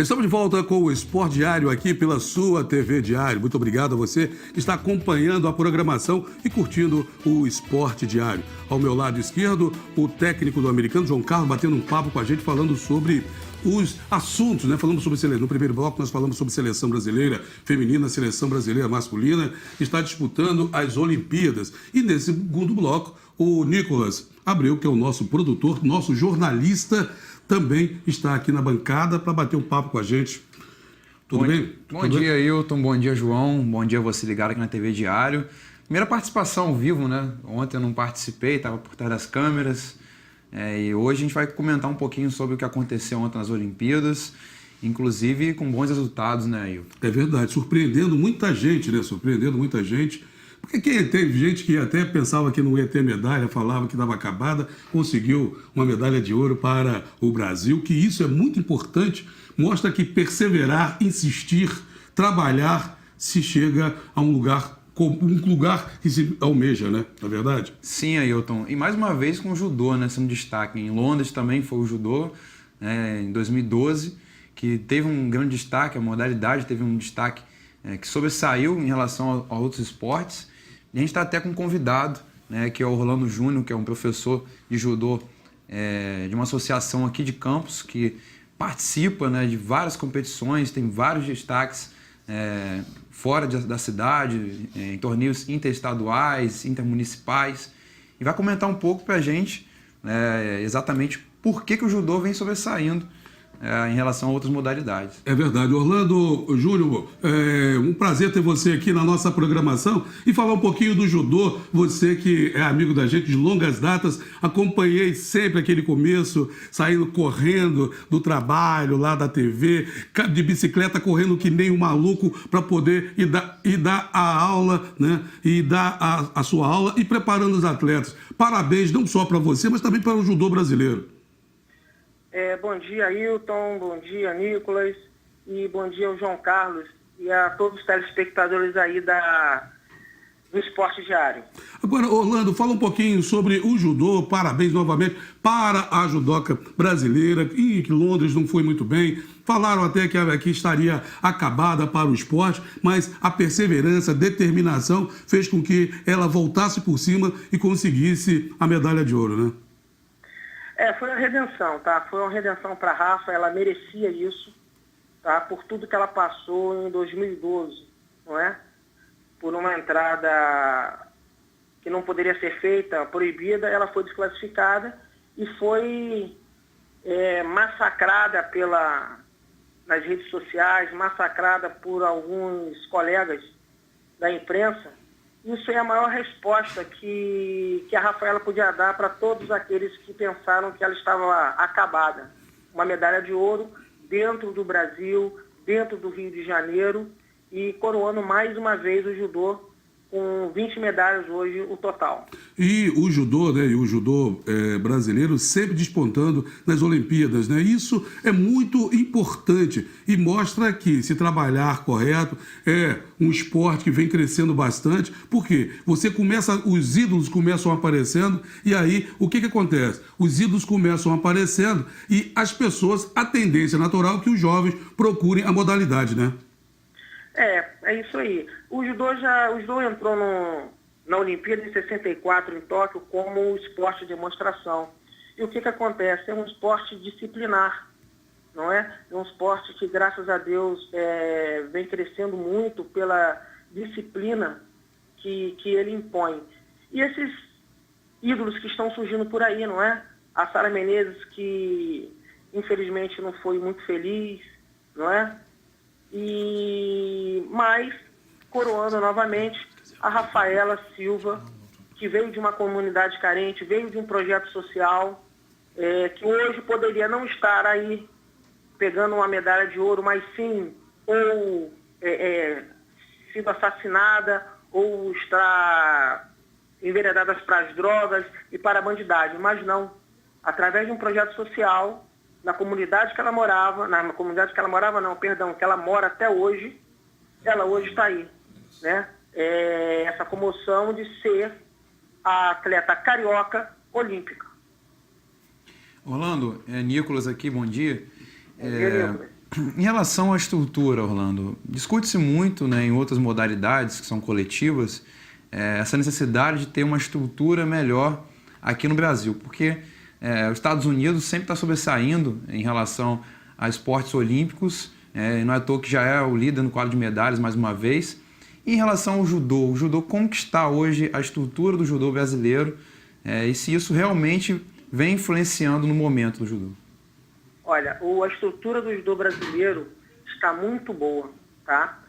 Estamos de volta com o Esporte Diário aqui pela sua TV Diário. Muito obrigado a você que está acompanhando a programação e curtindo o Esporte Diário. Ao meu lado esquerdo, o técnico do Americano, João Carlos, batendo um papo com a gente, falando sobre os assuntos, né? Falamos sobre seleção. No primeiro bloco, nós falamos sobre seleção brasileira feminina, seleção brasileira masculina, que está disputando as Olimpíadas. E nesse segundo bloco, o Nicolas Abreu, que é o nosso produtor, nosso jornalista, também está aqui na bancada para bater um papo com a gente. Tudo bem? Bom dia, Hilton. Bom dia, João. Bom dia você ligado aqui na TV Diário. Primeira participação ao vivo, né? Ontem eu não participei, estava por trás das câmeras. E hoje a gente vai comentar um pouquinho sobre o que aconteceu ontem nas Olimpíadas, inclusive com bons resultados, né, Hilton? É verdade, surpreendendo muita gente, né? Surpreendendo muita gente. Porque teve gente que até pensava que não ia ter medalha, falava que estava acabada, conseguiu uma medalha de ouro para o Brasil, que isso é muito importante, mostra que perseverar, insistir, trabalhar, se chega a um lugar que se almeja, né? Não é verdade? Sim, Ailton. E mais uma vez com o judô, né? Sendo destaque. Em Londres também foi o judô, né? Em 2012, que teve um grande destaque, a modalidade teve um destaque que sobressaiu em relação a outros esportes. E a gente está até com um convidado, né? Que é o Orlando Júnior, que é um professor de judô de uma associação aqui de Campos, que participa, né, de várias competições, tem vários destaques fora da cidade, em torneios interestaduais, intermunicipais, e vai comentar um pouco para a gente exatamente por que o judô vem sobressaindo em relação a outras modalidades. É verdade. Orlando Júnior, é um prazer ter você aqui na nossa programação e falar um pouquinho do judô. Você que é amigo da gente de longas datas, acompanhei sempre aquele começo, saindo correndo do trabalho, lá da TV, de bicicleta, correndo que nem um maluco para poder ir dar a aula, né? E dar a sua aula e preparando os atletas. Parabéns não só para você, mas também para o judô brasileiro. Bom dia, Hilton, bom dia, Nicolas, e bom dia ao João Carlos e a todos os telespectadores aí do Esporte Diário. Agora, Orlando, fala um pouquinho sobre o judô. Parabéns novamente para a judoca brasileira, e que Londres não foi muito bem. Falaram até que estaria acabada para o esporte, mas a perseverança, a determinação fez com que ela voltasse por cima e conseguisse a medalha de ouro, né? Foi uma redenção, tá? Foi uma redenção para a Rafa, ela merecia isso, tá? Por tudo que ela passou em 2012, não é? Por uma entrada que não poderia ser feita, proibida, ela foi desclassificada e foi massacrada nas redes sociais, massacrada por alguns colegas da imprensa. Isso é a maior resposta que a Rafaela podia dar para todos aqueles que pensaram que ela estava acabada. Uma medalha de ouro dentro do Brasil, dentro do Rio de Janeiro, e coroando mais uma vez o judô com 20 medalhas hoje o total. E o judô, né, brasileiro sempre despontando nas Olimpíadas, né? Isso é muito importante e mostra que se trabalhar correto é um esporte que vem crescendo bastante, porque os ídolos começam aparecendo e aí o que acontece? Os ídolos começam aparecendo e as pessoas, a tendência natural é que os jovens procurem a modalidade, né? É isso aí. O judô entrou na Olimpíada de 64 em Tóquio como esporte de demonstração. E o que acontece? É um esporte disciplinar, não é? É um esporte que, graças a Deus, vem crescendo muito pela disciplina que ele impõe. E esses ídolos que estão surgindo por aí, não é? A Sara Menezes, que infelizmente não foi muito feliz, não é? Mas, coroando novamente, a Rafaela Silva, que veio de uma comunidade carente, veio de um projeto social, que hoje poderia não estar aí pegando uma medalha de ouro, mas sim ou sido assassinada ou estar enveredadas para as drogas e para a bandidagem. Mas não, através de um projeto social, na comunidade que ela morava, que ela mora até hoje, ela hoje está aí, né? Essa comoção de ser a atleta carioca olímpica. Orlando, Nicolas aqui, bom dia. Bom dia, Nicolas. Em relação à estrutura, Orlando, discute-se muito, né, em outras modalidades que são coletivas, essa necessidade de ter uma estrutura melhor aqui no Brasil, porque os Estados Unidos sempre está sobressaindo em relação a esportes olímpicos, não é à toa que já é o líder no quadro de medalhas mais uma vez. E em relação ao judô, como que está hoje a estrutura do judô brasileiro e se isso realmente vem influenciando no momento do judô? Olha, a estrutura do judô brasileiro está muito boa, tá?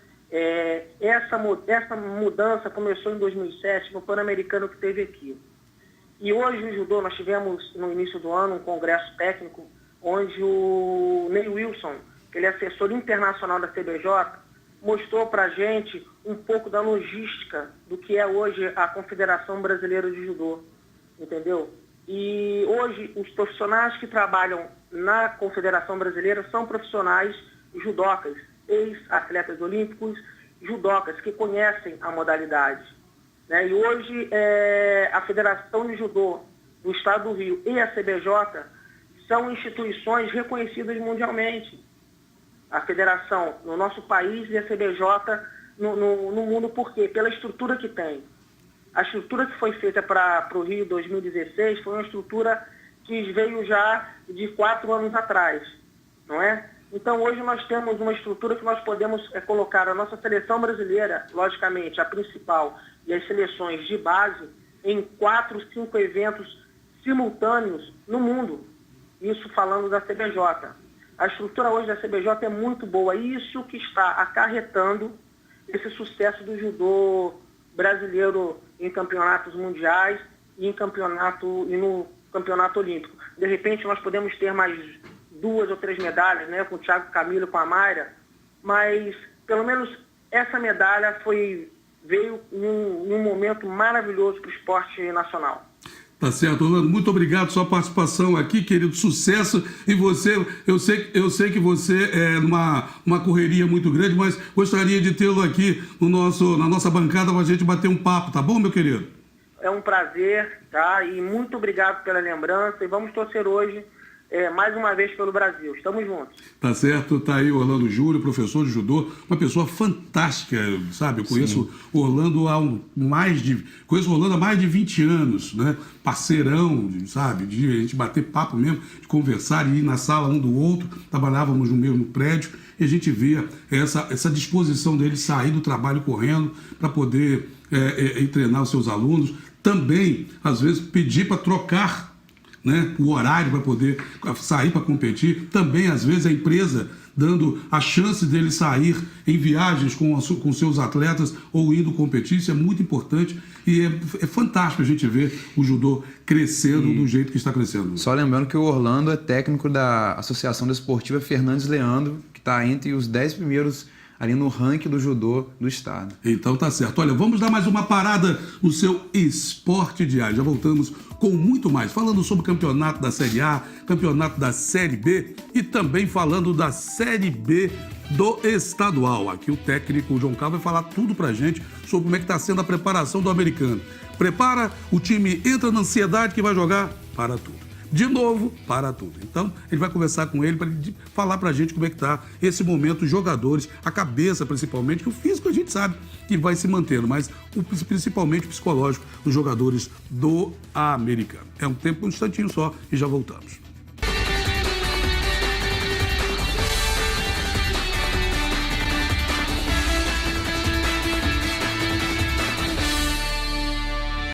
Essa mudança começou em 2007 no Pan-Americano que teve aqui. E hoje no judô nós tivemos no início do ano um congresso técnico onde o Ney Wilson, que ele é assessor internacional da CBJ, mostrou para a gente um pouco da logística do que é hoje a Confederação Brasileira de Judô, entendeu? E hoje os profissionais que trabalham na Confederação Brasileira são profissionais judocas, ex-atletas olímpicos, judocas que conhecem a modalidade, né? E hoje a Federação de Judô do Estado do Rio e a CBJ são instituições reconhecidas mundialmente. A federação no nosso país e a CBJ no mundo, por quê? Pela estrutura que tem. A estrutura que foi feita para o Rio 2016 foi uma estrutura que veio já de 4 anos atrás, não é? Então hoje nós temos uma estrutura que nós podemos colocar a nossa seleção brasileira, logicamente a principal, e as seleções de base em 4, 5 eventos simultâneos no mundo. Isso falando da CBJ. A estrutura hoje da CBJ é muito boa. Isso que está acarretando esse sucesso do judô brasileiro em campeonatos mundiais e no campeonato olímpico. De repente nós podemos ter mais 2 ou 3 medalhas, né, com o Thiago Camilo, com a Mayra, mas pelo menos essa medalha veio em um momento maravilhoso para o esporte nacional. Tá certo, Orlando. Muito obrigado pela sua participação aqui, querido. Sucesso. E você, eu sei que você é numa correria muito grande, mas gostaria de tê-lo aqui na nossa bancada para a gente bater um papo, tá bom, meu querido? É um prazer, tá? E muito obrigado pela lembrança. E vamos torcer hoje mais uma vez pelo Brasil. Estamos juntos. Tá certo, tá aí Orlando Júlio, professor de judô, uma pessoa fantástica, sabe? Eu conheço Orlando há mais de 20 anos, né? Parceirão, sabe? De a gente bater papo mesmo, de conversar e ir na sala um do outro, trabalhávamos no mesmo prédio e a gente via essa disposição dele sair do trabalho correndo para poder treinar os seus alunos. Também, às vezes, pedir para trocar, né, o horário para poder sair para competir. Também, às vezes, a empresa dando a chance dele sair em viagens com seus atletas ou indo competir. Isso é muito importante e é fantástico a gente ver o judô crescendo do jeito que está crescendo. Só lembrando que o Orlando é técnico da Associação Desportiva Fernandes Leandro, que está entre os 10 primeiros ali no ranking do judô do estado. Então tá certo. Olha, vamos dar mais uma parada no seu Esporte Diário. Já voltamos com muito mais, falando sobre o campeonato da Série A, campeonato da Série B e também falando da Série B do estadual. Aqui o técnico João Carlos vai falar tudo pra gente sobre como é que tá sendo a preparação do americano. Prepara, o time entra na ansiedade que vai jogar para tudo. De novo, para tudo. Então, ele vai conversar com ele para falar para a gente como é que está esse momento, os jogadores, a cabeça principalmente, que o físico a gente sabe que vai se mantendo, mas principalmente o psicológico dos jogadores do americano. É um tempo, um instantinho só e já voltamos.